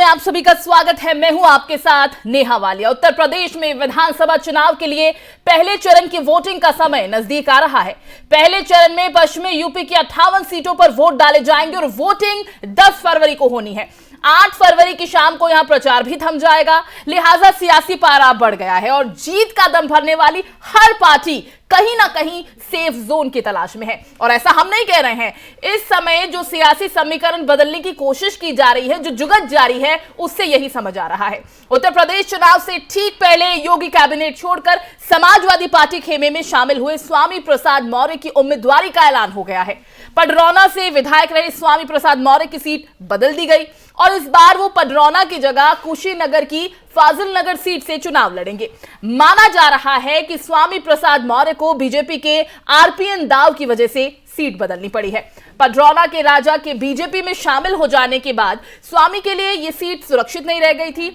में आप सभी का स्वागत है। मैं हूं आपके साथ नेहा वालिया। उत्तर प्रदेश में विधानसभा चुनाव के लिए पहले चरण की वोटिंग का समय नजदीक आ रहा है। पहले चरण में पश्चिमी यूपी की 58 सीटों पर वोट डाले जाएंगे और वोटिंग 10 फरवरी को होनी है। 8 फरवरी की शाम को यहां प्रचार भी थम जाएगा, लिहाजा सियासी पारा बढ़ गया है और जीत का दम भरने वाली हर पार्टी कहीं ना कहीं सेफ जोन की तलाश में है। और ऐसा हम नहीं कह रहे हैं, इस समय जो सियासी समीकरण बदलने की कोशिश की जा रही है, जो जुगत जारी है, उससे यही समझ आ रहा है। उत्तर प्रदेश चुनाव से ठीक पहले योगी कैबिनेट छोड़कर समाजवादी पार्टी खेमे में शामिल हुए स्वामी प्रसाद मौर्य की उम्मीदवारी का ऐलान हो गया है। पडरौना से विधायक रहे स्वामी प्रसाद मौर्य की सीट बदल दी गई और इस बार वो पडरौना की जगह कुशीनगर की फाजिल नगर सीट से चुनाव लड़ेंगे। माना जा रहा है कि स्वामी प्रसाद मौर्य को बीजेपी के आरपीएन दाव की वजह से सीट बदलनी पड़ी है। पडरौना के राजा के बीजेपी में शामिल हो जाने के बाद स्वामी के लिए यह सीट सुरक्षित नहीं रह गई थी।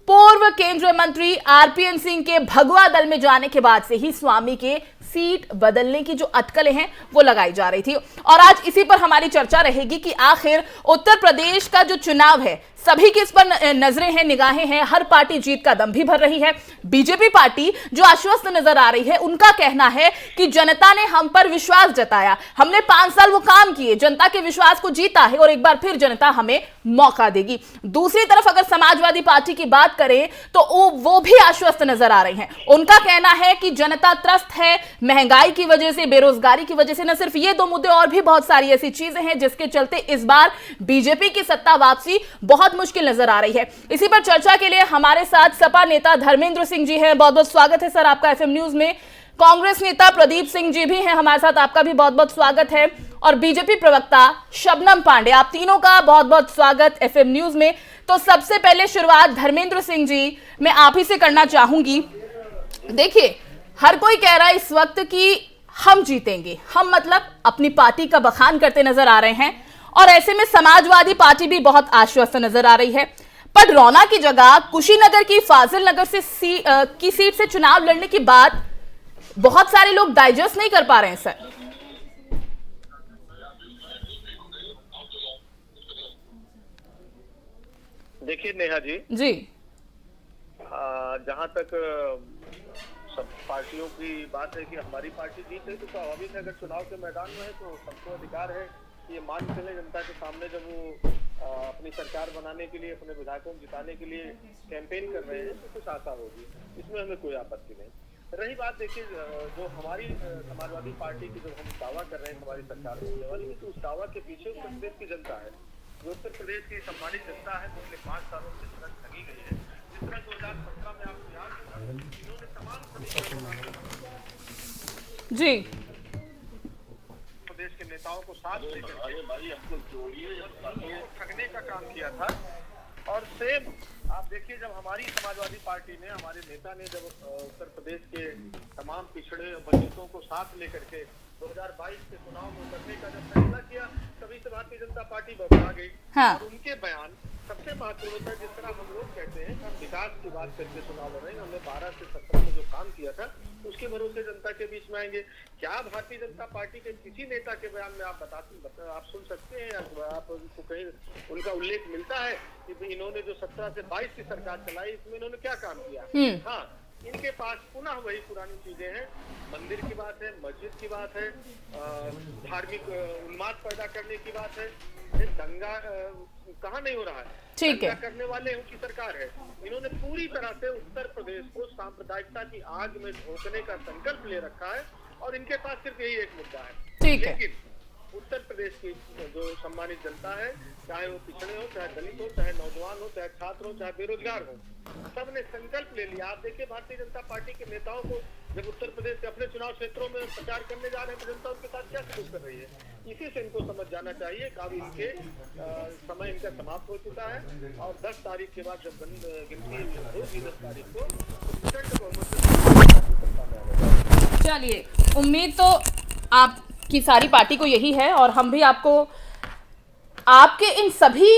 पूर्व केंद्रीय मंत्री आरपीएन सिंह के भगवा दल में जाने के बाद से ही स्वामी के सीट बदलने की जो अटकलें हैं वो लगाई जा रही थी और आज इसी पर हमारी चर्चा रहेगी कि आखिर उत्तर प्रदेश का जो चुनाव है, सभी की इस पर नजरें हैं, निगाहें हैं। हर पार्टी जीत का दम भी भर रही है। बीजेपी पार्टी जो आश्वस्त नजर आ रही है, उनका कहना है कि जनता ने हम पर विश्वास जताया, हमने 5 साल वो काम किए, जनता के विश्वास को जीता है और एक बार फिर जनता हमें मौका देगी। दूसरी तरफ अगर समाजवादी पार्टी की बात करें तो वो भी आश्वस्त नजर आ रही हैं। उनका कहना है कि जनता त्रस्त है, महंगाई की वजह से, बेरोजगारी की वजह से, न सिर्फ ये 2 मुद्दे और भी बहुत सारी ऐसी चीजें हैं जिसके चलते इस बार बीजेपी की सत्ता वापसी बहुत मुश्किल नजर आ रही है। इसी पर चर्चा के लिए हमारे साथ सपा नेता धर्मेंद्र सिंह जी हैं। बहुत बहुत स्वागत है सर आपका एफएम न्यूज में। कांग्रेस नेता प्रदीप सिंह जी भी हैं हमारे साथ, आपका भी बहुत बहुत स्वागत है। और बीजेपी प्रवक्ता शबनम पांडे, आप तीनों का बहुत बहुत स्वागत एफएम न्यूज में। तो सबसे पहले शुरुआत धर्मेंद्र सिंह जी मैं आप ही से करना चाहूंगी। देखिए, हर कोई कह रहा है इस वक्त कि हम जीतेंगे, हम मतलब अपनी पार्टी का बखान करते नजर आ रहे हैं और ऐसे में समाजवादी पार्टी भी बहुत आश्वस्त नजर आ रही है। पडरौना की जगह कुशीनगर की फाजिल नगर से की सीट से चुनाव लड़ने की बात बहुत सारे लोग डाइजेस्ट नहीं कर पा रहे हैं सर। देखिए नेहा जी जहां तक सब पार्टियों की बात है कि हमारी पार्टी जीत है तो स्वाभाविक है, अगर चुनाव के मैदान में है तो सबको अधिकार है ये मान चले जनता के सामने जब वो अपनी सरकार बनाने के लिए, अपने विधायकों को जिताने के लिए कैंपेन कर रहे हैं तो कुछ आशा होगी, इसमें हमें कोई आपत्ति नहीं। रही बात देखिए जो हमारी समाजवादी पार्टी की जो हम दावा कर रहे हैं हमारी सरकार होने वाली, तो उस दावा के पीछे उत्तर प्रदेश की जनता है। जो उत्तर प्रदेश की सम्मानित जनता है पिछले 5 सालों से तरह ठगी गई है। जिस तरह 2017 में आपको याद होगा इन्होंने तमाम जी प्रदेश के नेताओं को साथ लेकर ठगने का काम किया था। और सेम आप देखिए जब हमारी समाजवादी पार्टी ने, हमारे नेता ने जब उत्तर प्रदेश के तमाम पिछड़े वंचितों को साथ लेकर के 2022 के चुनाव में उतरने का जब फैसला किया, तभी से भारतीय जनता पार्टी बदला गई। हाँ। और उनके बयान सबसे महत्वपूर्ण था। जिस तरह हम लोग कहते हैं हम विकास की बात करके चुनाव लड़ रहे हैं, हमने 12 से 17 में जो काम किया था उसके भरोसे जनता के बीच में आएंगे। क्या भारतीय जनता पार्टी के किसी नेता के बयान में आप आप सुन सकते हैं या आपको कहीं उनका उल्लेख मिलता है कि इन्होंने जो 17 से 22 की सरकार चलाई इसमें इन्होंने क्या काम किया? हाँ, इनके पास पुनः वही पुरानी चीजें हैं। मंदिर की बात है, मस्जिद की बात है, धार्मिक उन्माद पैदा करने की बात है। दंगा कहाँ नहीं हो रहा है? ठीक है, करने वाले उनकी सरकार है। इन्होंने पूरी तरह से उत्तर प्रदेश को सांप्रदायिकता की आग में झोंकने का संकल्प ले रखा है और इनके पास सिर्फ यही एक मुद्दा है। ठीक है। लेकिन उत्तर प्रदेश की जो सम्मानित जनता है, चाहे वो पिछड़े हो, चाहे दलित हो, चाहे नौजवान हो, चाहे छात्र हो, चाहे बेरोजगार हो, सबने संकल्प ले लिया। आप देखिए भारतीय जनता पार्टी के नेताओं को जब उत्तर प्रदेश के अपने चुनाव क्षेत्रों में प्रचार करने जा रहे हैं तो जनता उनके साथ क्या सलूक कर रही है, इसी से इनको समझ जाना चाहिए कि अब इनके समय इनका समाप्त हो चुका है। और 10 तारीख के बाद जब गिनती होगी 10 तारीख को, चलिए, उम्मीद तो आपकी सारी पार्टी को यही है और हम भी आपको आपके इन सभी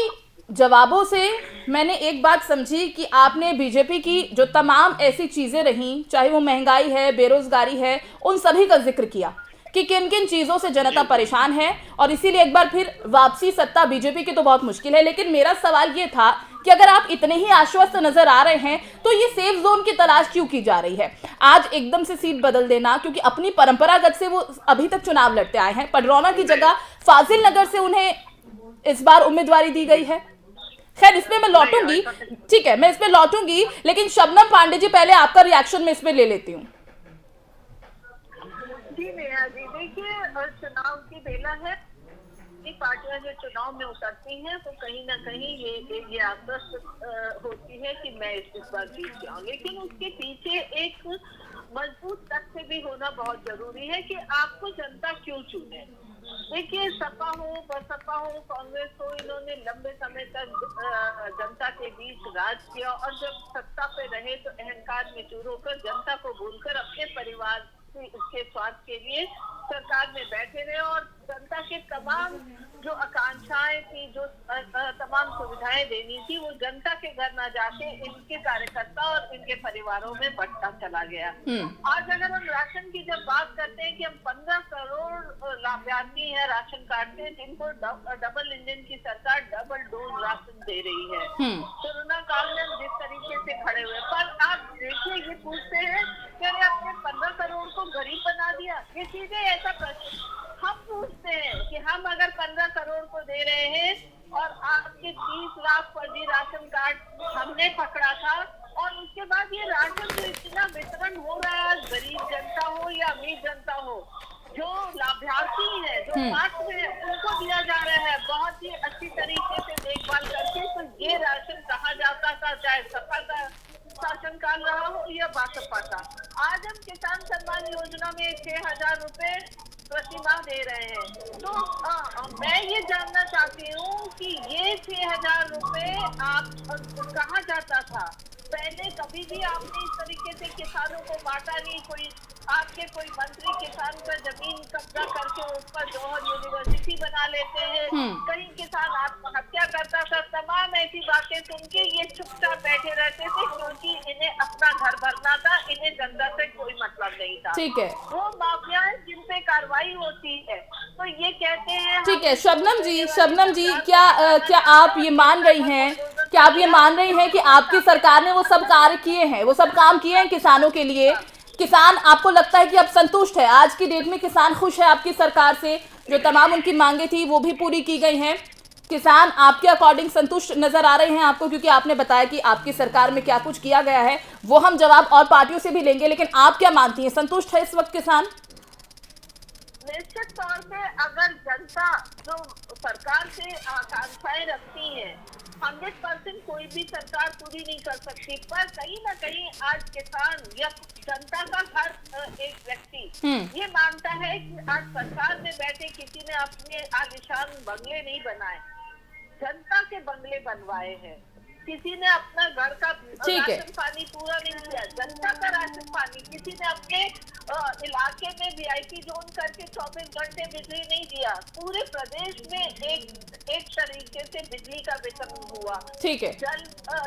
जवाबों से मैंने एक बात समझी कि आपने बीजेपी की जो तमाम ऐसी चीज़ें रहीं, चाहे वो महंगाई है, बेरोजगारी है, उन सभी का जिक्र किया कि किन किन चीज़ों से जनता परेशान है और इसीलिए एक बार फिर वापसी सत्ता बीजेपी की तो बहुत मुश्किल है। लेकिन मेरा सवाल ये था कि अगर आप इतने ही आश्वस्त नजर आ रहे हैं तो ये सेफ जोन की तलाश क्यों की जा रही है? आज एकदम से सीट बदल देना, क्योंकि अपनी परंपरागत से वो अभी तक चुनाव लड़ते आए हैं, पडरौना की जगह फाजिल नगर से उन्हें इस बार उम्मीदवारी दी गई है। खैर इस पे मैं लौटूंगी, ठीक है, मैं इस पे लौटूंगी, लेकिन शबनम पांडे जी पहले आपका रिएक्शन मैं इस पे ले लेती हूँ। जी नेहा जी, देखिए चुनाव की बेला है। पार्टियां जो चुनाव में उतरती हैं तो कहीं ना कहीं ये आश्वस्त होती है कि मैं इस बार जीत जाऊं, लेकिन उसके पीछे एक मजबूत तथ्य भी होना बहुत जरूरी है कि आपको जनता क्यों चुने। देखिए सपा हो, बसपा हो, कांग्रेस हो, इन्होंने लंबे समय तक जनता के बीच राज किया और जब सत्ता पे रहे तो अहंकार में चूर होकर जनता को भूलकर अपने परिवार के स्वार्थ के लिए सरकार में बैठे रहे और जनता के तमाम जो आकांक्षाएं थी, जो तमाम सुविधाएं देनी थी, वो जनता के घर ना जाके इनके कार्यकर्ता और इनके परिवारों में बढ़ता चला गया। आज अगर हम राशन की जब बात करते हैं कि हम 15 करोड़ लाभार्थी हैं राशन कार्ड से, जिनको डबल इंजन की सरकार डबल डोज राशन दे रही है। कोरोना काल में जिस तरीके से खड़े हुए, पर आप देखिए ये पूछते हैं कि अरे आपने 15 करोड़ को गरीब बना दिया। ये सीधे ऐसा प्रश्न हम पूछते हैं कि हम अगर 15 करोड़ को दे रहे हैं और आपके 30 लाख फर्जी राशन कार्ड हमने पकड़ा था, और उसके बाद ये राशन जो इतना वितरण हो रहा है, गरीब जनता हो या अमीर जनता हो, जो लाभार्थी है, जो पात्र है, उनको दिया जा रहा है बहुत ही अच्छी तरीके से देखभाल करके। तो ये राशन कहाँ जाता था, चाहे सपा का शासनकाल रहा हो या बसपा का। आज हम किसान सम्मान योजना में 6,000 रुपए प्रति माह दे रहे हैं। तो मैं ये जानना चाहती हूँ कि ये 6,000 रुपए आप कहाँ जाता था? पहले कभी भी आपने इस तरीके से किसानों को बांटा नहीं। कोई आपके कोई मंत्री किसान पर जमीन कब्जा करके उस पर जौहर यूनिवर्सिटी बना लेते हैं, कहीं किसान आत्महत्या करता था। तमाम ऐसी बातें सुन के ये चुपचाप बैठे रहते थे, क्योंकि इन्हें अपना घर भरना था, इन्हें जनता से कोई मतलब नहीं था। ठीक है, वो माफिया है जिन पे कार्रवाई होती है, तो ये कहते हैं। ठीक है शबनम जी, क्या आप ये मान रही हैं, क्या आप ये मान रही हैं कि आपकी सरकार ने वो सब कार्य किए हैं, वो सब काम किए हैं किसानों के लिए? किसान आपको लगता है कि अब संतुष्ट है? आज की डेट में किसान खुश है आपकी सरकार से? जो तमाम उनकी मांगे थी वो भी पूरी की गई हैं? किसान आपके अकॉर्डिंग संतुष्ट नजर आ रहे हैं आपको? क्योंकि आपने बताया कि आपकी सरकार में क्या कुछ किया गया है, वो हम जवाब और पार्टियों से भी लेंगे, लेकिन आप क्या मानती हैं, संतुष्ट है इस वक्त किसान? निश्चित तौर पे अगर जनता जो सरकार से आकांक्षाएं रखती है, 100% कोई भी सरकार पूरी नहीं कर सकती, पर कहीं ना कहीं आज किसान या जनता का हर एक व्यक्ति ये मानता है कि आज सरकार में बैठे किसी ने अपने आलीशान बंगले नहीं बनाए, जनता के बंगले बनवाए हैं। किसी ने अपना घर का राशन पानी पूरा नहीं किया, जनता का राशन पानी। किसी ने अपने इलाके में VIP जोन करके 24 घंटे बिजली नहीं दिया। पूरे प्रदेश में एक तरीके से बिजली का वितरण हुआ। ठीक है, जल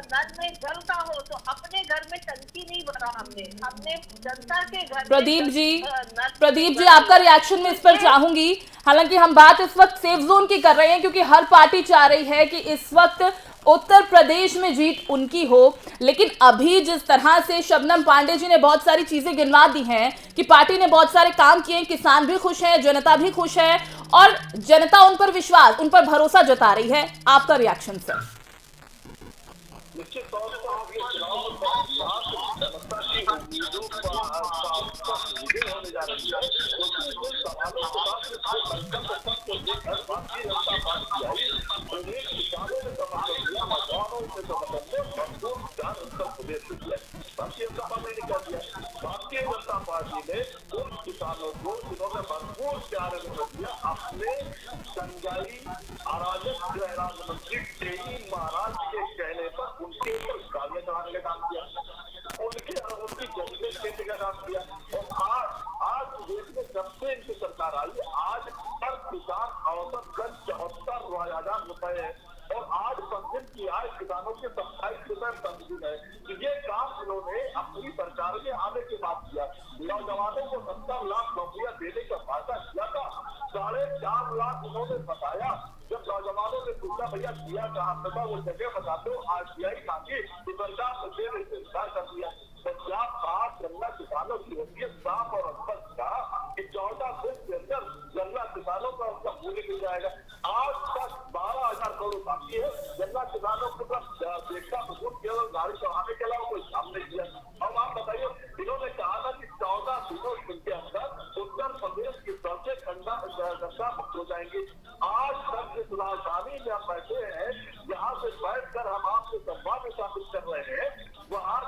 नल में जल का हो तो अपने घर में टंकी नहीं भरा, हमने जनता के घर। प्रदीप जी आपका रिएक्शन में इस पर चाहूंगी। हालांकि हम बात इस वक्त सेफ जोन की कर रहे हैं, क्योंकि हर पार्टी चाह रही है कि इस वक्त उत्तर प्रदेश में जीत उनकी हो, लेकिन अभी जिस तरह से शबनम पांडे जी ने बहुत सारी चीजें गिनवा दी हैं कि पार्टी ने बहुत सारे काम किए हैं, किसान भी खुश हैं, जनता भी खुश है और जनता उन पर विश्वास, उन पर भरोसा जता रही है। आपका रिएक्शन सर? निश्चित तौर पर आप ये चुनाव में जनता की उम्मीदों होने जा रही है, क्योंकि सवालों के बाद को देखकर भारतीय जनता पार्टी आई, उन्हें किसानों ने समर्थन दिया, मजदूरों ने समर्थन दिया, भरपूर ध्यान उत्तर प्रदेश से दिया। भारतीय जनता पार्टी ने क्या किया? भारतीय जनता पार्टी ने उन किसानों को जिन्होंने भरपूर प्यार दिया, अपने संगाई अराजक गृह राज्य मंत्री टेनी महाराज के कहने पर उनके ऊपर गालियां चढ़ाने का काम किया, उनकी जजमेंट देने का काम किया। और आज देश में जब से इनकी सरकार आई, आज हर किसान औसतन 74,000 रुपए है, और आज पेंशन की आय किसानों के 27 रुपए पेंशन है। ये काम इन्होंने अपनी सरकार में आने के बाद किया। नौजवानों को 70 लाख नौकरियां देने का वादा किया था, 4.5 लाख उन्होंने बताया। जब नौजवानों ने पूछा भैया भैया किया कहाँ पे था वो जगह बता दो। RTI मांगी तो पंजाब मुझे इंतजार कर दिया। पंजाब बात गन्ना किसानों की होती है साफ और स्पष्ट का कि 14 दिन के अंदर गन्ना किसानों का उसका मूल्य मिल जाएगा। आज तक 12,000 करोड़ बाकी है। गन्ना किसानों को देखा बुजुर्ग केवल गाड़ी चढ़ाने के अलावा कोई काम नहीं किया। अब आप बताइए, इन्होंने कहा था कि 14 दिनों के अंदर उत्तर प्रदेश की सड़कें गन्ना मुक्त हो जाएंगी। आज तक इस राजधानी में हम बैठे हैं, यहाँ से बैठकर हम आपसे संवाद स्थापित कर रहे हैं। वहाँ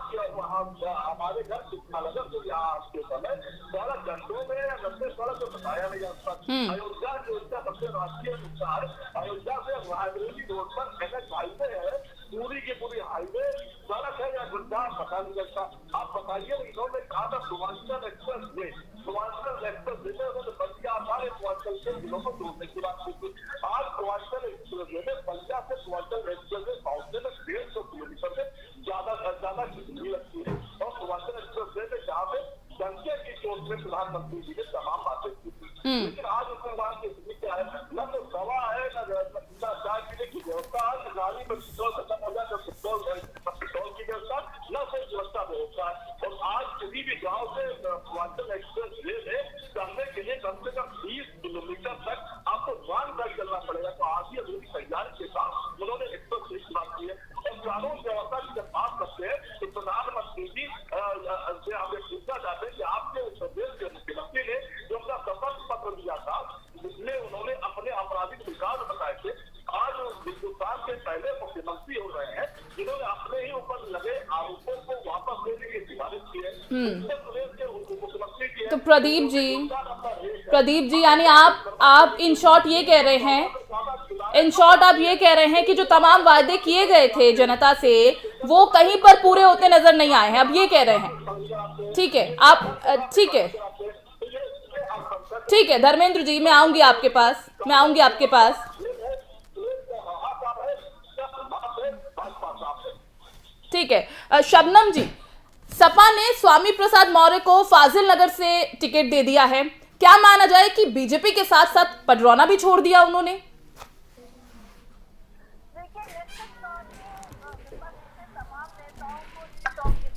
हमारे घर नगर से यहाँ के समय 12 घंटों में या 90 सड़क को बताया नहीं जाता। अयोध्या जो इसका सबसे राष्ट्रीय मुद्दा है, अयोध्या से रायबरेली रोड पर NH हाईवे है, पूरी की पूरी हाईवे सड़क है या गुड्डा पता नहीं लगता। आप बताइए, इन्होंने कहा था Purvanchal express way, Purvanchal express way में उन्होंने बल्कि सारे पूर्वांचल के जिलों को जोड़ने की बात की थी। आज पूर्वांचल एक्सप्रेस वे में बल्कि से पूर्वांचल एक्सप्रेस वे पहुंचने में 150 किलोमीटर से ज्यादा कितनी लगती है। और पूर्वांचल एक्सप्रेस वे में जहाँ पे डंके की चोट में प्रधानमंत्री जी ने तमाम बातें की थी, लेकिन आज उसके बाद की स्थिति क्या है? न तो दवा है, न चाय पीने की व्यवस्था है, न गाड़ी में पेट्रोल खत्म हो जाए तो पेट्रोल की व्यवस्था, न कोई व्यवस्था व्यवस्था है। और आज किसी भी गाँव से पूर्वांचल एक्सप्रेस वे में चलने के लिए कम से कम 20 किलोमीटर तक आपको वाहन तक चलना पड़ेगा। तो आज ही अभी तैयारी के साथ उन्होंने एक्सप्रेस वे की बात की है। और कानून व्यवस्था की जब बात करते हैं तो प्रधानमंत्री जी से आप पूछना चाहते हैं कि आपके प्रदेश के मुख्यमंत्री ने जो अपना शपथ पत्र दिया था, जिसमें उन्होंने अपने आपराधिक रिकॉर्ड बताए थे, आज हिंदुस्तान के पहले मुख्यमंत्री हो रहे हैं जिन्होंने अपने ही ऊपर लगे आरोपों को वापस लेने की सिफारिश की है। उत्तर प्रदेश के मुख्यमंत्री की है। तो प्रदीप जी यानी आप इन शॉर्ट ये कह रहे हैं, आप ये कह रहे हैं कि जो तमाम वायदे किए गए थे जनता से वो कहीं पर पूरे होते नजर नहीं आए हैं, अब ये कह रहे हैं। ठीक है, आप ठीक है धर्मेंद्र जी, मैं आऊंगी आपके पास। ठीक है शबनम जी, सपा ने स्वामी प्रसाद मौर्य को फाजिल नगर से टिकट दे दिया है। क्या माना जाए कि बीजेपी के साथ साथ पडरौना भी छोड़ दिया उन्होंने?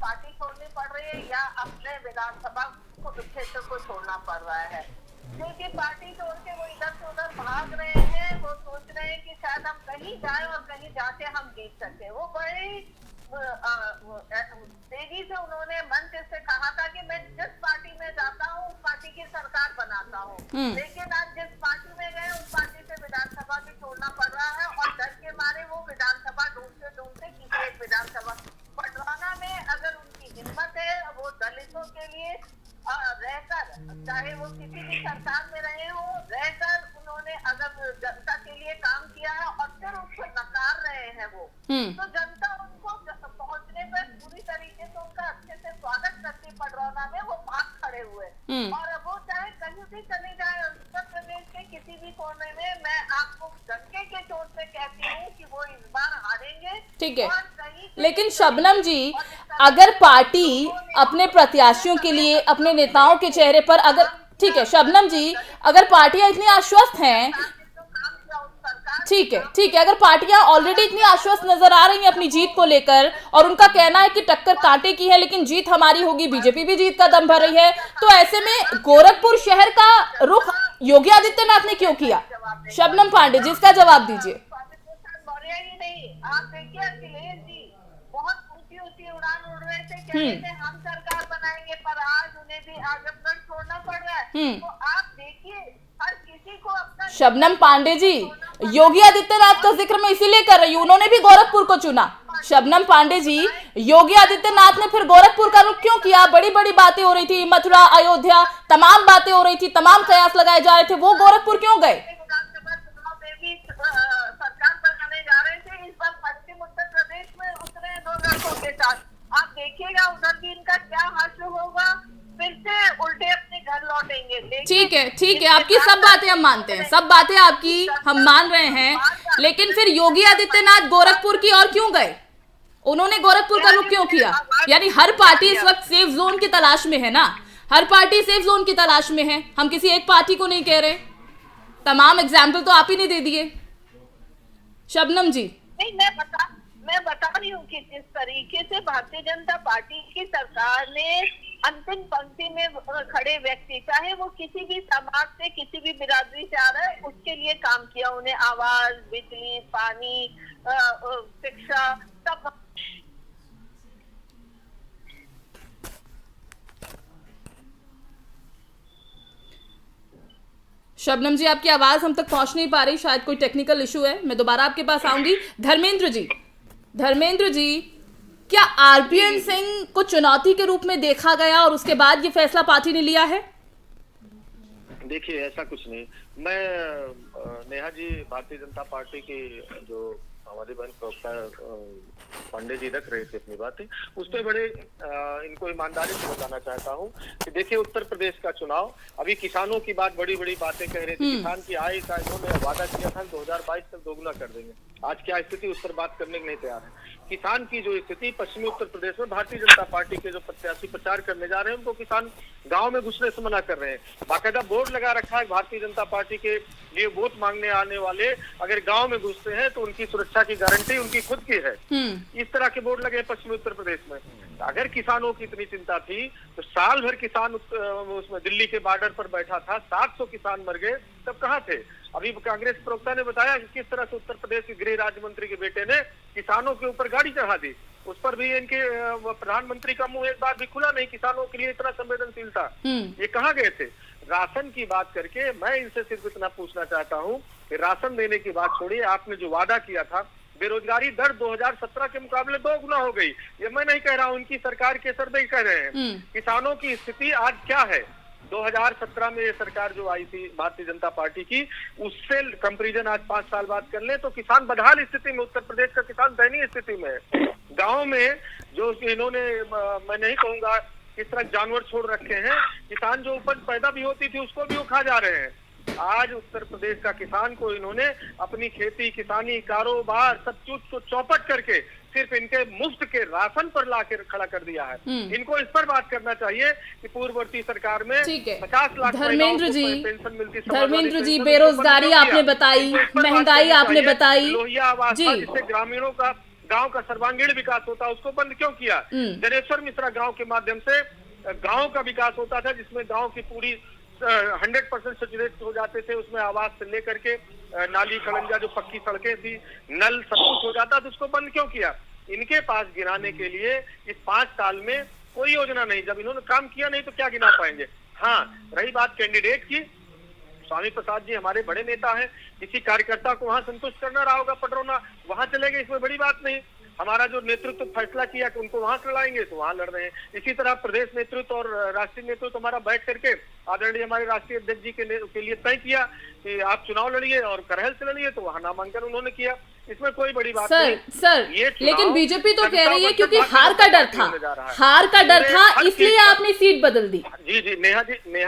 पार्टी छोड़नी पड़ रही है या अपने विधानसभा क्षेत्र को छोड़ना पड़ रहा है, क्योंकि पार्टी छोड़ के वो इधर से उधर भाग रहे हैं। वो सोच रहे हैं कि शायद हम कहीं जाए और कहीं जाके हम जीत सके। वो बड़ी तेजी से उन्होंने मंच से कहा था कि मैं जिस पार्टी में जाता हूँ उस पार्टी की सरकार बनाता हूँ, लेकिन आज जिस पार्टी में गए उस पार्टी से विधानसभा भी छोड़ना पड़ रहा है। और डर के मारे वो विधानसभा ढूंढते किसी एक विधानसभा पडरौना में अगर उनकी हिम्मत है, वो दलितों के लिए रहकर, चाहे वो किसी भी सरकार में रहे हो, रहकर उन्होंने अगर जनता के लिए काम किया है और फिर उसको नकार रहे हैं वो, तो जनता उनको पहुंचने पर पूरी तरीके से उनका अच्छे से स्वागत करती पडरौना में वो भाग खड़े हुए। और वो चाहे कहीं भी चले जाए उत्तर प्रदेश के किसी भी कोने में, मैं आपको डंके के चोट से कहती हूँ कि वो इस बार हारेंगे। ठीक है, लेकिन शबनम जी, अगर पार्टी अपने प्रत्याशियों के लिए, अपने नेताओं के चेहरे पर अगर, ठीक है शबनम जी, अगर पार्टियां इतनी आश्वस्त हैं, ठीक है, अगर पार्टियां ऑलरेडी इतनी आश्वस्त नजर आ रही हैं अपनी जीत को लेकर और उनका कहना है कि टक्कर कांटे की है लेकिन जीत हमारी होगी, बीजेपी भी जीत का दम भर रही है, तो ऐसे में गोरखपुर शहर का रुख योगी आदित्यनाथ ने क्यों किया? शबनम पांडे जी, इसका जवाब दीजिए। आप देखिए अखिलेश जी बहुत ऊंची उड़ान उड़ रहे थे, कह रहे थे हम सरकार बनाएंगे, पर आज उन्हें भी आजमगढ़ छोड़ना पड़ रहा है। तो आप देखिए हर किसी को अपना। शबनम पांडे जी, योगी आदित्यनाथ का जिक्र मैं इसीलिए कर रही हूँ, उन्होंने भी गोरखपुर को चुना। शबनम पांडे जी, योगी आदित्यनाथ ने फिर गोरखपुर का रुख क्यों किया? बड़ी बड़ी बातें हो रही थी, मथुरा, अयोध्या, तमाम बातें हो रही थी, तमाम कयास लगाए जा रहे थे, वो गोरखपुर क्यों गए? सरकार बनाने जा रहे थे, इस बार पश्चिम उत्तर प्रदेश में उतरे 2 लड़कों के साथ। आप देखिएगा उधर भी इनका क्या हासिल होगा, फिर से उल्टे अपने घर लौटेंगे। ठीक है, आपकी सब बातें हम मानते हैं, सब बातें आपकी हम मान रहे हैं, लेकिन फिर योगी आदित्यनाथ गोरखपुर की और क्यों गए? उन्होंने गोरखपुर का रुख क्यों किया? यानी हर पार्टी इस वक्त सेफ जोन की तलाश में है ना, हर पार्टी सेफ जोन की तलाश में है, हम किसी एक पार्टी को नहीं कह रहे, तमाम एग्जाम्पल तो आप ही ने दे दिए। शबनम जी नहीं, मैं बता रही हूँ कि जिस तरीके से भारतीय जनता पार्टी की सरकार ने अंतिम पंक्ति में खड़े व्यक्ति, चाहे वो किसी भी समाज से, किसी भी बिरादरी से आ रहा है, उसके लिए काम किया। उन्हें आवास, बिजली, पानी, शिक्षा सब। शबनम जी आपकी आवाज हम तक पहुंच नहीं पा रही, शायद कोई टेक्निकल इशू है। मैं दोबारा आपके पास आऊंगी। धर्मेंद्र जी, क्या आरपीएन सिंह को चुनौती के रूप में देखा गया और उसके बाद ये फैसला पार्टी ने लिया है? देखिए, ऐसा कुछ नहीं। मैं नेहा जी, भारतीय जनता पार्टी की जो हमारी बहन प्रवक्ता पांडे जी रख रहे थे अपनी बातें, उस पर बड़े इनको ईमानदारी से बताना चाहता हूँ कि देखिए, उत्तर प्रदेश का चुनाव, अभी किसानों की बात, बड़ी बड़ी बातें कह रहे थे। किसान की आय का इन्होंने वादा किया था 2022 तक दोगुना कर देंगे। आज क्या स्थिति, उस पर बात करने के नहीं तैयार है। किसान की जो स्थिति पश्चिमी उत्तर प्रदेश में भारतीय जनता पार्टी के जो प्रत्याशी प्रचार करने जा रहे हैं, उनको किसान गांव में घुसने से मना कर रहे हैं। बाकायदा बोर्ड लगा रखा है, भारतीय जनता पार्टी के लिए वोट मांगने आने वाले अगर गांव में घुसते हैं तो उनकी सुरक्षा की गारंटी उनकी खुद की है। इस तरह के बोर्ड लगे हैं पश्चिमी उत्तर प्रदेश में। अगर किसानों की इतनी चिंता थी तो साल भर किसान उसमें दिल्ली के बॉर्डर पर बैठा था, 700 किसान मर गए, तब कहाँ थे? अभी कांग्रेस प्रवक्ता ने बताया कि किस तरह से उत्तर प्रदेश के गृह राज्य मंत्री के बेटे ने किसानों के ऊपर गाड़ी चढ़ा दी। उस पर भी इनके प्रधानमंत्री का मुंह एक बार भी खुला नहीं, किसानों के लिए इतना संवेदनशील था। ये कहाँ गए थे? राशन की बात करके मैं इनसे सिर्फ इतना पूछना चाहता हूँ कि राशन देने की बात छोड़िए, आपने जो वादा किया था, बेरोजगारी दर 2017 के मुकाबले 2 गुना हो गई। ये मैं नहीं कह रहा हूँ, उनकी सरकार के सर्वे कह रहे हैं। किसानों की स्थिति आज क्या है? 2017 में ये सरकार जो आई थी भारतीय जनता पार्टी की, उससे कंपैरिजन आज 5 साल बाद कर ले तो किसान बदहाल स्थिति में, उत्तर प्रदेश का किसान दयनीय स्थिति में है। गाँव में जो इन्होंने, मैं नहीं कहूंगा किस तरह जानवर छोड़ रखे हैं, किसान जो उपज पैदा भी होती थी उसको भी वो खा जा रहे हैं। आज उत्तर प्रदेश का किसान को इन्होंने अपनी खेती, किसानी, कारोबार सब कुछ को चौपट करके सिर्फ इनके मुफ्त के राशन पर ला के खड़ा कर दिया है। इनको इस पर बात करना चाहिए कि पूर्ववर्ती सरकार में 50 लाख धर्मेंद्र जी, पेंशन मिलती। धर्मेंद्र जी, बेरोजगारी आपने बताई, महंगाई आपने बताई, लोहिया आवास जिससे ग्रामीणों का, गांव का सर्वांगीण विकास होता, उसको बंद क्यों किया? जनेश्वर मिश्रा गांव के माध्यम से गांव का विकास होता था, जिसमें गांव की पूरी 100% सचुरेट हो जाते थे। उसमें आवास से लेकर के नाली खड़ंजा, जो पक्की सड़कें थी, नल, सब कुछ हो जाता, तो उसको बंद क्यों किया? इनके पास गिनाने के लिए इस 5 साल में कोई योजना नहीं। जब इन्होंने काम किया नहीं तो क्या गिना पाएंगे? हाँ, रही बात कैंडिडेट की, स्वामी प्रसाद जी हमारे बड़े नेता हैं, किसी कार्यकर्ता को वहां संतुष्ट करना रहा होगा पडरौना, वहां चले गए, इसमें बड़ी बात नहीं। हमारा जो नेतृत्व फैसला किया कि उनको वहां लड़ाएंगे तो वहां लड़ रहे हैं। इसी तरह प्रदेश नेतृत्व और राष्ट्रीय नेतृत्व हमारा बैठ करके आदरणीय हमारे राष्ट्रीय अध्यक्ष जी के लिए तय किया कि आप चुनाव लड़िए और करहल से लड़िए, तो वहां नामांकन उन्होंने किया। इसमें कोई बड़ी बात नहीं। सर, लेकिन बीजेपी तो कह रही है क्योंकि हार का डर था, इसलिए आपने सीट बदल दी। जी, नेहा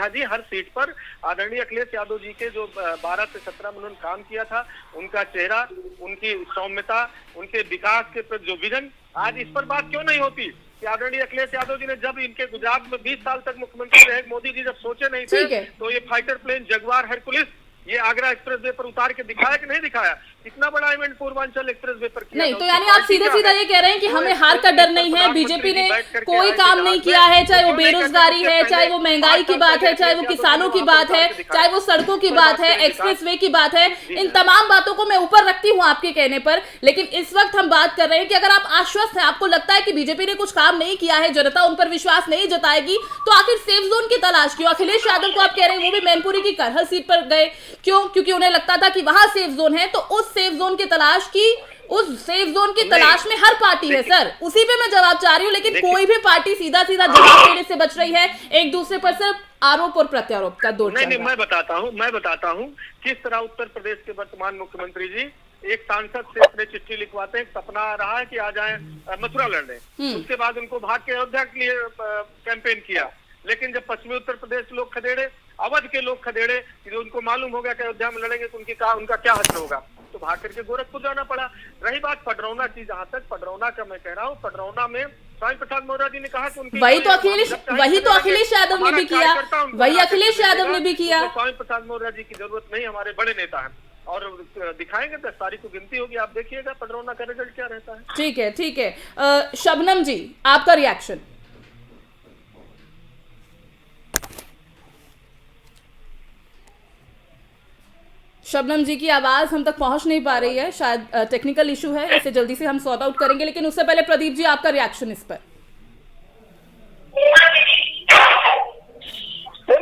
जी, हर सीट पर आदरणीय अखिलेश यादव जी के जो 12 से 17 में उन्होंने काम किया था, उनका चेहरा, उनकी सौम्यता, उनके विकास के प्रति जो विजन, आज इस पर बात क्यों नहीं होती कि आदरणीय अखिलेश यादव जी ने जब इनके गुजरात में 20 साल तक मुख्यमंत्री रहे, मोदी जी जब सोचे नहीं थे तो ये फाइटर प्लेन जगुआर हरकुलिस ये आगरा एक्सप्रेस वे पर उतार के दिखाया कि नहीं दिखाया? कितना बड़ा इवेंट पूर्वांचल एक्सप्रेस वे पर किया। नहीं तो यानी आप सीधा सीधा ये कह रहे हैं कि हमें हार का डर नहीं है, बीजेपी ने कोई काम नहीं किया है, चाहे वो बेरोजगारी है, चाहे वो महंगाई की बात है, चाहे वो किसानों की बात है, चाहे वो सड़कों की बात है, एक्सप्रेस वे की बात है, इन तमाम बातों को मैं ऊपर रखती हूँ आपके कहने पर। लेकिन इस वक्त हम बात कर रहे हैं कि अगर आप आश्वस्त हैं, आपको लगता है कि बीजेपी ने कुछ काम नहीं किया है, जनता उन पर विश्वास नहीं जताएगी, तो आखिर सेफ जोन की तलाश क्यों? अखिलेश यादव को आप कह रहे हैं वो भी मैनपुरी की करहल सीट पर गए, क्यों? क्योंकि उन्हें लगता था कि वहां सेफ जोन है, तो उस सेफ जोन की तलाश में हर पार्टी है सर, उसी पे मैं जवाब चाह रही हूँ। लेकिन कोई भी पार्टी सीधा सीधा जवाब देने से बच रही है, एक दूसरे पर सिर्फ आरोप और प्रत्यारोप का दौर चल रहा है। नहीं, मैं बताता हूँ किस तरह उत्तर प्रदेश के वर्तमान मुख्यमंत्री जी एक सांसद से अपने चिट्ठी लिखवाते हैं, सपना रहा है कि आ जाए मथुरा लड़ने, उसके बाद उनको भाग के अयोध्या के लिए कैंपेन किया। लेकिन जब पश्चिमी उत्तर प्रदेश लोग खदेड़े, अवध के लोग खदेड़े, कि उनको मालूम हो गया कि अयोध्या में लड़ेंगे तो उनका क्या हश्र होगा, तो भाग करके गोरखपुर जाना पड़ा। रही बात पडरौना की, जहां तक पडरौना का मैं कह रहा हूँ, पडरौना में स्वामी प्रसाद मौर्य जी ने कहा कि उनकी वही तो अखिलेश यादव ने भी किया, वही अखिलेश यादव ने भी किया। स्वामी प्रसाद मौर्य जी की जरूरत नहीं, हमारे बड़े नेता हैं। और दिखाएंगे 10 तारीख को गिनती होगी, आप देखिएगा पडरौना का रिजल्ट क्या रहता है। ठीक है, ठीक है। शबनम जी, आपका रिएक्शन। शबनम जी की आवाज हम तक पहुंच नहीं पा रही है, शायद टेक्निकल इशू है, इसे जल्दी से हम सॉर्ट आउट करेंगे, लेकिन उससे पहले प्रदीप जी आपका रिएक्शन इस पर।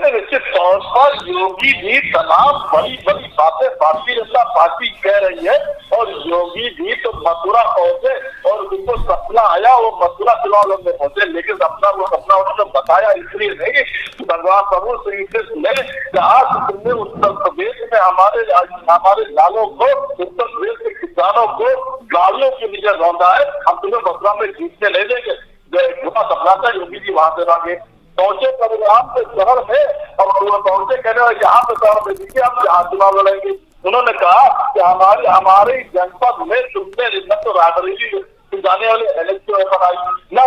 निश्चित तौर पर योगी भी तमाम बड़ी बड़ी बातें भारतीय जनता पार्टी कह रही है, और योगी जी तो मथुरा पहुंचे और उनको सपना आया, वो मथुरा चुनाव लड़ने पहुंचे, लेकिन वो सपना उन्होंने बताया इसलिए नहीं कि भगवान प्रभु श्री कृष्ण ने कहा कि तुमने उत्तर प्रदेश में हमारे लालों को, उत्तर प्रदेश के किसानों को गाड़ियों के नीचे रौंदा है, हम तुम्हें मथुरा में जीतने नहीं देंगे। सपना था, योगी जी वहां से भागे, पहुंचे परिवार के शहर में, और पहुंचे कहने यहाँ पे शहर में दीजिए, हम यहाँ चुनाव लड़ेंगे। उन्होंने कहा कि हमारी जनपद में तुमने न तो राजनीति जाने वाले एलएचओ बनाई, न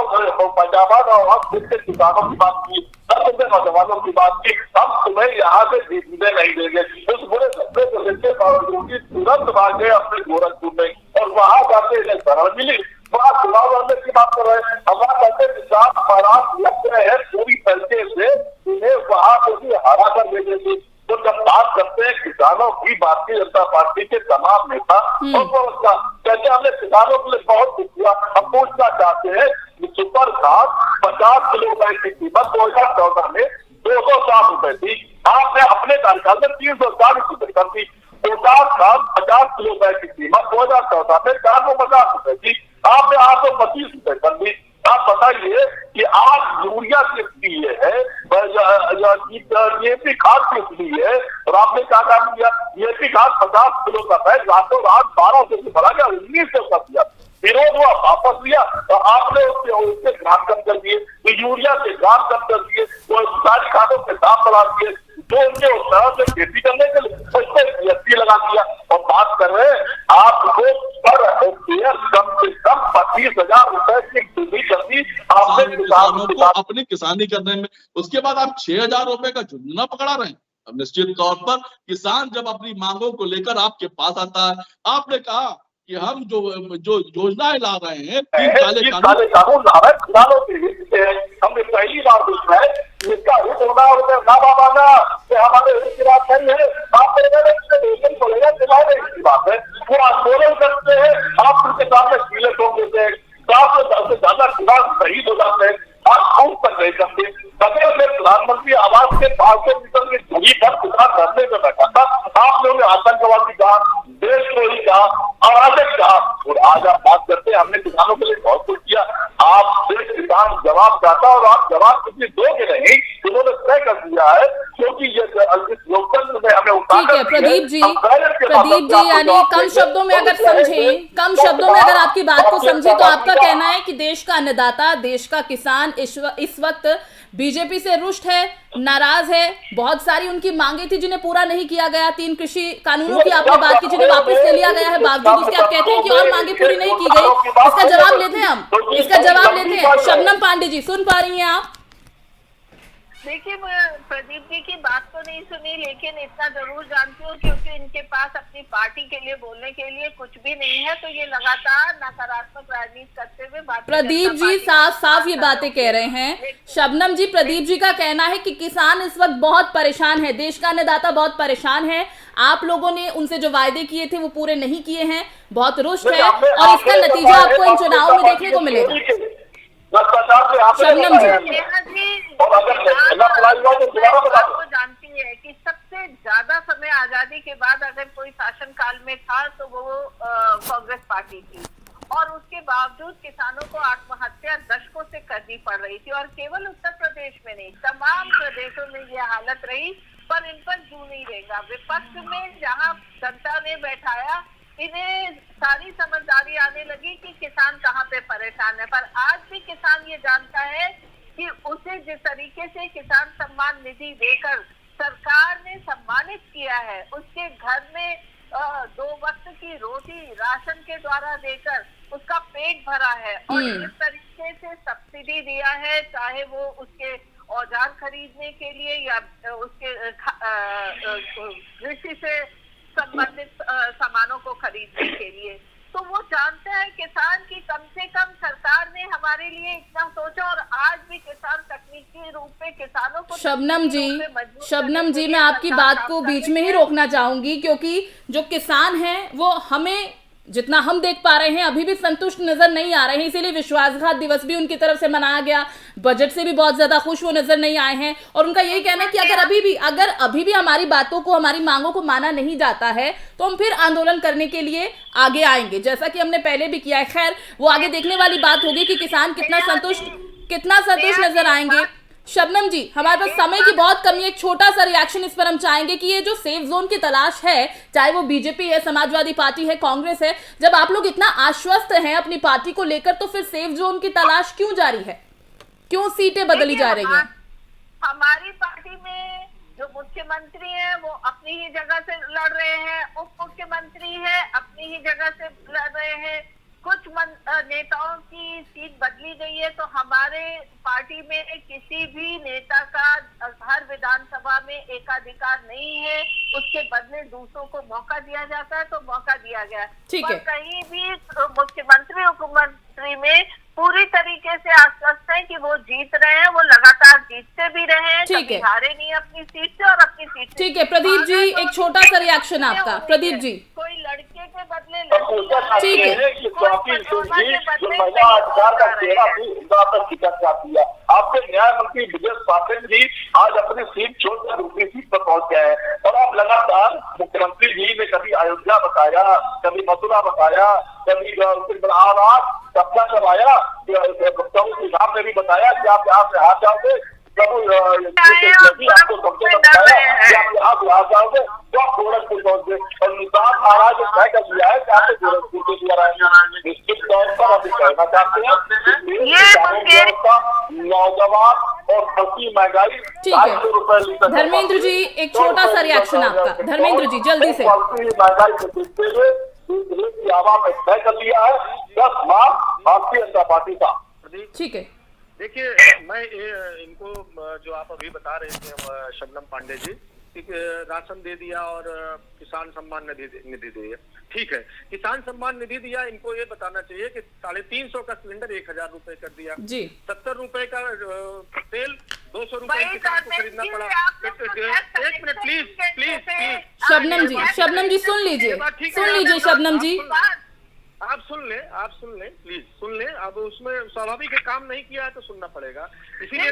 पंजाबाद और फिर किसानों की बात की, न तुमने नौजवानों की बात की, हम तुम्हें यहाँ से जीतने नहीं देंगे। उस बुरे सपने को लेकर बावजूद तुरंत भागे अपने गोरखपुर में, और वहां जाके इन्हें शरण मिली, वहां चुनाव लड़ने की बात कर रहे हैं। हमारा कहते किसान महाराज लग रहे हैं पूरी तरीके से, इन्हें वहां से भी हरा कर भेजेंगे। तो जब बात करते हैं किसानों की, भारतीय जनता पार्टी के तमाम नेता और प्रवक्ता कहते हमने किसानों के लिए बहुत कुछ किया। हम पूछना चाहते हैं कि सुपर खाद 50 किलो रुपए की कीमत 2014 में 260 रुपए थी, आपने अपने कार्यकाल में 340 रुपए कर दी। पोटास खाद 50 किलो रुपए की कीमत 2014 में 450 रुपए थी, आपने 825 रुपए कर दी। आप बताइए कि आज यूरिया किस लिए है, डीएपी खाद किस लिए है, और आपने क्या काम किया, डीएपी खाद 50 किलो का है, रातों रात 1200 से बढ़ा गया, 1900 कर दिया, विरोध हुआ वापस लिया, और आपने उसके ग्राम कम कर दिए, तो यूरिया के ग्राम कम कर दिए, तो सारी खादों के दाम बढ़ा दिए, जो उनके उत्तर से खेती करने के लिए उससे जीएसटी लगा दिया। और बात कर रहे हैं आपको पर हेक्टेयर कम से कम 25,000 रुपए की वृद्धि कर दी आपने किसानों को अपनी किसानी करने में। उसके बाद आप 6,000 रुपए का जुर्माना पकड़ा रहे हैं। अब निश्चित तौर पर किसान जब अपनी मांगों को लेकर आपके पास आता है, आपने कहा कि हम जो योजनाएं ला रहे हैं, काले कानून ला रहे हैं किसानों के हित से, हमने पहली बार देखा है इसका हित होना और ना बाबा ना हमारे हित की बात नहीं है। आप बोलेगा दिलाने की बात है, वो आंदोलन करते हैं, आप उनके सामने कीले ठोक देते हैं, 4 से ज्यादा किसान शहीद हो जाते हैं, आप खूब तक नहीं करते। बगैर में प्रधानमंत्री आवास के 500 मीटर की दूरी पर किसान धरने में बैठा था, आपने उन्हें आतंकवादी कहा, देशद्रोही कहा, अराजक कहा, और आज आप बात करते हैं हमने किसानों के लिए बहुत कुछ किया। आपसे किसान जवाब चाहता और आप जवाब किसी दोगे नहीं, उन्होंने तय कर दिया है, क्योंकि ये लोकतंत्र में हमें ठीक है प्रदीप जी, यानी कम शब्दों में अगर समझें, कम शब्दों में अगर आपकी बात को समझे, तो आपका कहना है कि देश का अन्नदाता, देश का किसान इस वक्त बीजेपी से रुष्ट है, नाराज है, बहुत सारी उनकी मांगे थी जिन्हें पूरा नहीं किया गया, 3 कृषि कानूनों की आपने बात की जिन्हें वापस ले लिया गया है, बावजूद उसके आप कहते हैं कि और मांगे पूरी नहीं की गई। इसका जवाब लेते हैं हम, इसका जवाब लेते हैं। शबनम पांडे जी, सुन पा रही हैं आप? देखिए, मैं प्रदीप जी की बात तो नहीं सुनी, लेकिन इतना जरूर जानती हूँ क्योंकि इनके पास अपनी पार्टी के लिए बोलने के लिए कुछ भी नहीं है, तो ये लगातार नकारात्मक राजनीति करते हुए प्रदीप जी साफ ये बातें कह रहे हैं। शबनम जी, प्रदीप जी का कहना है कि किसान इस वक्त बहुत परेशान है, देश का अन्नदाता बहुत परेशान है, आप लोगों ने उनसे जो वायदे किए थे वो पूरे नहीं किए हैं, बहुत रुष्ट है, और इसका नतीजा आपको इन चुनाव में देखने को मिलेगा। शबनम जी आपको जानती है कि सबसे ज्यादा समय आजादी के बाद अगर कोई शासन काल में था तो वो कांग्रेस पार्टी थी, और उसके बावजूद किसानों को आत्महत्या दशकों से करनी पड़ रही थी, और केवल उत्तर प्रदेश में नहीं तमाम प्रदेशों में ये हालत रही, पर इन पर जू नहीं रहेगा। विपक्ष में जहां जनता ने बैठाया, इन्हें सारी समझदारी आने लगी कि किसान कहाँ पे परेशान है, पर आज भी किसान ये जानता है कि उसे जिस तरीके से किसान सम्मान निधि देकर सरकार ने सम्मानित किया है, उसके घर में 2 वक्त की रोटी राशन के द्वारा देकर उसका पेट भरा है, और जिस तरीके से सब्सिडी दिया है, चाहे वो उसके औजार खरीदने के लिए या उसके कृषि से संबंधित सामानों को खरीदने के लिए। तो वो जानते हैं किसान की कम से कम सरकार ने हमारे लिए इतना सोचा, और आज भी किसान तकनीकी रूप में किसानों को शबनम जी मैं आपकी बात को बीच में ही रोकना चाहूंगी, क्योंकि जो किसान हैं वो हमें जितना हम देख पा रहे हैं अभी भी संतुष्ट नजर नहीं आ रहे हैं, इसीलिए विश्वासघात दिवस भी उनकी तरफ से मनाया गया। बजट से भी बहुत ज्यादा खुश वो नजर नहीं आए हैं, और उनका यही कहना है कि अगर अभी भी हमारी बातों को, हमारी मांगों को माना नहीं जाता है तो हम फिर आंदोलन करने के लिए आगे आएंगे, जैसा कि हमने पहले भी किया है। खैर वो आगे देखने वाली बात होगी कि किसान कितना संतुष्ट नजर आएंगे। शबनम जी, हमारे पास समय की बहुत कमी है, एक छोटा सा रिएक्शन इस पर हम चाहेंगे कि ये जो सेफ जोन की तलाश है, चाहे वो बीजेपी है, समाजवादी पार्टी है, कांग्रेस है, जब आप लोग इतना आश्वस्त हैं अपनी पार्टी को लेकर, तो फिर सेफ जोन की तलाश क्यों जारी है? क्यों सीटें बदली जा रही हैं? हमारी पार्टी में जो मुख्यमंत्री है वो अपनी ही जगह से लड़ रहे हैं, उप मुख्यमंत्री है अपनी ही जगह से लड़ रहे हैं, कुछ नेताओं की सीट बदली गई है। तो हमारे पार्टी में किसी भी नेता का हर विधानसभा में एकाधिकार नहीं है, उसके बदले दूसरों को मौका दिया जाता है, तो मौका दिया गया। ठीक है। कहीं भी मुख्यमंत्री उप मुख्यमंत्री में पूरी तरीके से आश्वस्त है कि वो जीत रहे हैं, वो लगातार जीतते भी रहे हैं, कभी हारे नहीं अपनी सीट से और अपनी सीट से। ठीक है प्रदीप जी, एक छोटा सा रिएक्शन आपका। प्रदीप जी, कोई लड़के के बदले ठीक है, महिला अधिकार का चेहरा भी पर टिकट जाती है। आपके न्याय मंत्री ब्रजेश पाठक जी आज अपनी सीट छोड़कर दूसरी सीट पर पहुंच गए हैं, और आप लगातार मुख्यमंत्री जी ने कभी अयोध्या बताया, कभी मथुरा बताया, कभी सपना करवाया, ने भी बताया कि आप यहाँ से हाथ जाओगे, आपको सबसे बताया कि आप यहाँ से हाथ जाओगे तो आप गोरखपुर पहुंच गए, और निषाद महाराज ने तय कर दिया है कि आप गोरखपुर के लिए आएंगे। निश्चित तौर पर हम कहना चाहते हैं नौजवान और बढ़ती महंगाई, ₹250 धर्मेंद्र जी, एक छोटा सा रिएक्शन आपका। धर्मेंद्र जी जल्दी से। महंगाई को देखते हुए की आवाज में तय कर लिया है 10 मार्च भारतीय जनता पार्टी का। ठीक है, देखिए मैं इनको जो आप अभी बता रहे थे शबनम पांडे जी, राशन दे दिया और किसान सम्मान निधि दे दिया, ठीक है, किसान सम्मान निधि दिया, इनको ये बताना चाहिए कि 350 का सिलेंडर 1000 रुपए कर दिया जी, 70 रुपए का तेल 200 रुपए किसान को खरीदना पड़ा। एक मिनट प्लीज शबनम जी सुन लीजिए शबनम जी, आप सुन ले प्लीज सुन ले। अब उसमें स्वाभाविक है, काम नहीं किया है तो सुनना पड़ेगा, इसीलिए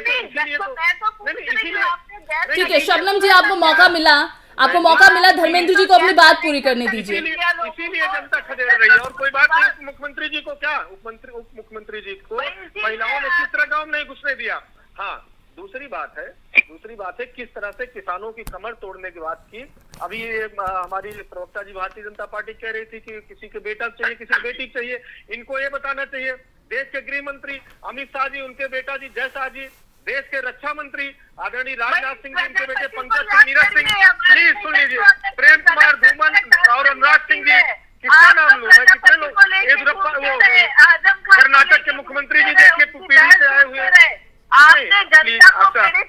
ठीक है शबनम जी, आपको मौका मिला धर्मेंद्र जी को अपनी बात पूरी करने दीजिए। इसीलिए जनता खदेड़ रही है, और कोई बात नहीं। मुख्यमंत्री जी को क्या, उप मुख्यमंत्री जी को महिलाओं ने किस तरह गाँव नहीं घुसने दिया। हाँ, दूसरी बात है किस तरह से किसानों की कमर तोड़ने की बात की। अभी ये हमारी प्रवक्ता जी भारतीय जनता पार्टी कह रही थी कि किसी के बेटा चाहिए, किसी की बेटी चाहिए। इनको ये बताना चाहिए, देश के गृह मंत्री अमित शाह जी, उनके बेटा जी जय शाह जी, देश के रक्षा मंत्री आदरणीय राजनाथ सिंह जी, उनके बेटे पंकज सिंह, नीरज सिंह, प्लीज सुन लीजिए, प्रेम कुमार धूमल और अनुराग सिंह जी, किसका नाम लूं मैं, कितने लोग, येदियुरप्पा कर्नाटक के मुख्यमंत्री जी देखिए पीढ़ी से आए हुए।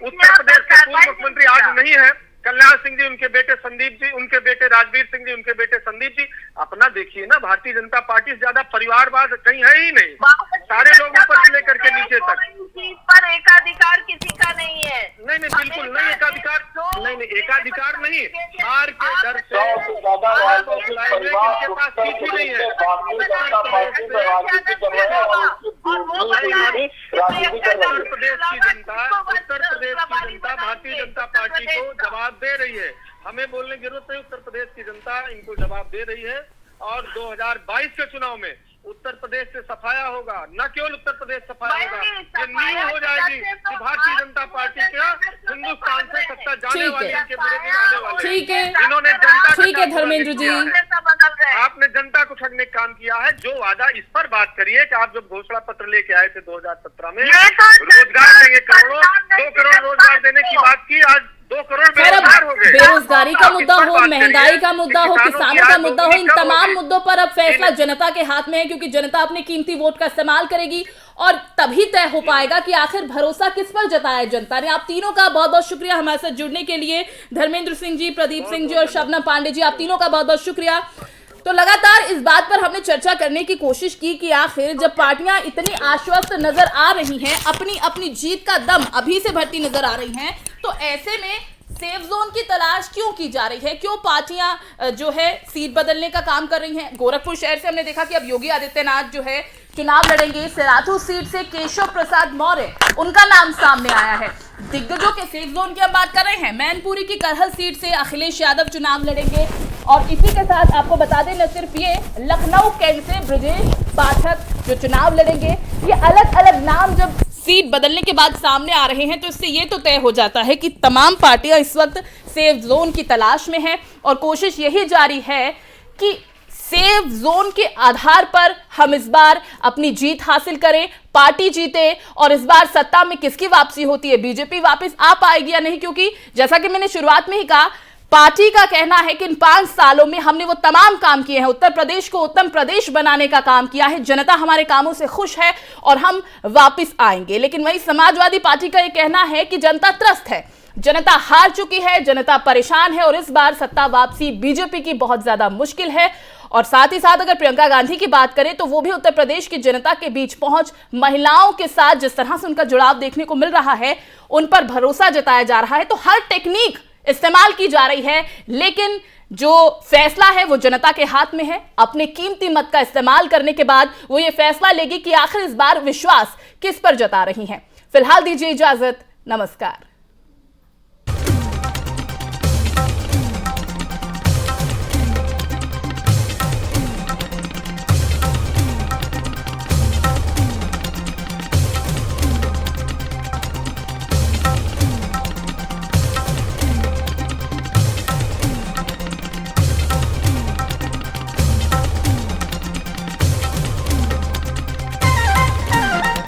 उत्तर प्रदेश के पूर्व मुख्यमंत्री आज नहीं है, कल्याण सिंह जी, उनके बेटे संदीप जी, उनके बेटे राजवीर सिंह जी, उनके बेटे संदीप जी। अपना देखिए ना, भारतीय जनता पार्टी से ज्यादा परिवारवाद कहीं है ही नहीं, सारे लोग ऊपर से लेकर के नीचे तक। पर एकाधिकार किसी का नहीं है। नहीं बिल्कुल नहीं, एकाधिकार नहीं, हार के डर से इनके पास सीट ही नहीं है। उत्तर प्रदेश की जनता भारतीय जनता पार्टी को जवाब दे रही है, हमें बोलने की जरूरत नहीं, उत्तर प्रदेश की जनता इनको जवाब दे रही है। और 2022 के चुनाव में उत्तर प्रदेश से सफाया होगा, न केवल उत्तर प्रदेश सफाया होगा, ये नींव हो जाएगी कि भारतीय जनता पार्टी का हिंदुस्तान से सत्ता जाने वाली के बुरे दिन आने वाले। ठीक है, इन्होंने जनता, ठीक है धर्मेंद्र जी, आपने जनता को ठगने का काम किया है। जो वादा, इस पर बात करिए कि आप जब घोषणा पत्र लेके आए थे 2017 में, रोजगार देंगे करोड़ों, 2 करोड़ रोजगार देने की बात की, आज 2 करोड़ सर, अब बेरोजगार हो गए। बेरोजगारी का मुद्दा इस पर हो, बात महंगाई करिए। का मुद्दा हो, किसानों का मुद्दा हो, इन तमाम मुद्दों पर अब फैसला जनता के हाथ में है, क्योंकि जनता अपने कीमती वोट का इस्तेमाल करेगी और तभी तय हो पाएगा कि आखिर भरोसा किस पर जताया है जनता ने। आप तीनों का बहुत बहुत शुक्रिया हमारे साथ जुड़ने के लिए। धर्मेंद्र सिंह जी, प्रदीप सिंह जी और शबनम पांडे जी, आप तीनों का बहुत बहुत शुक्रिया। तो लगातार इस बात पर हमने चर्चा करने की कोशिश की कि आखिर जब पार्टियां इतनी आश्वस्त नजर आ रही हैं, अपनी अपनी जीत का दम अभी से भरती नजर आ रही हैं, तो ऐसे में सेफ जोन की तलाश क्यों की जा रही है? क्यों पार्टियां जो है सीट बदलने का काम कर रही हैं? गोरखपुर शहर से हमने देखा कि अब योगी आदित्यनाथ जो है चुनाव लड़ेंगे। सिराथू सीट से केशव प्रसाद मौर्य, उनका नाम सामने आया है। दिग्गजों के सेफ जोन की हम बात कर रहे हैं। मैनपुरी की करहल सीट से अखिलेश यादव चुनाव लड़ेंगे। और इसी के साथ आपको बता दें, न सिर्फ ये, लखनऊ कैंट से ब्रजेश पाठक जो चुनाव लड़ेंगे। ये अलग अलग नाम जब सीट बदलने के बाद सामने आ रहे हैं तो इससे ये तो तय हो जाता है कि तमाम पार्टियां इस वक्त सेफ जोन की तलाश में हैं और कोशिश यही जारी है कि सेफ जोन के आधार पर हम इस बार अपनी जीत हासिल करें, पार्टी जीते और इस बार सत्ता में किसकी वापसी होती है, बीजेपी वापस आ पाएगी या नहीं। क्योंकि जैसा कि मैंने शुरुआत में ही कहा, पार्टी का कहना है कि इन 5 सालों में हमने वो तमाम काम किए हैं, उत्तर प्रदेश को उत्तम प्रदेश बनाने का काम किया है, जनता हमारे कामों से खुश है और हम वापस आएंगे। लेकिन वही समाजवादी पार्टी का ये कहना है कि जनता त्रस्त है, जनता हार चुकी है, जनता परेशान है और इस बार सत्ता वापसी बीजेपी की बहुत ज्यादा मुश्किल है। और साथ ही साथ अगर प्रियंका गांधी की बात करें तो वो भी उत्तर प्रदेश की जनता के बीच पहुंच, महिलाओं के साथ जिस तरह से उनका जुड़ाव देखने को मिल रहा है, उन पर भरोसा जताया जा रहा है। तो हर टेक्निक इस्तेमाल की जा रही है, लेकिन जो फैसला है वो जनता के हाथ में है। अपने कीमती मत का इस्तेमाल करने के बाद वो ये फैसला लेगी कि आखिर इस बार विश्वास किस पर जता रही है। फिलहाल दीजिए इजाजत, नमस्कार।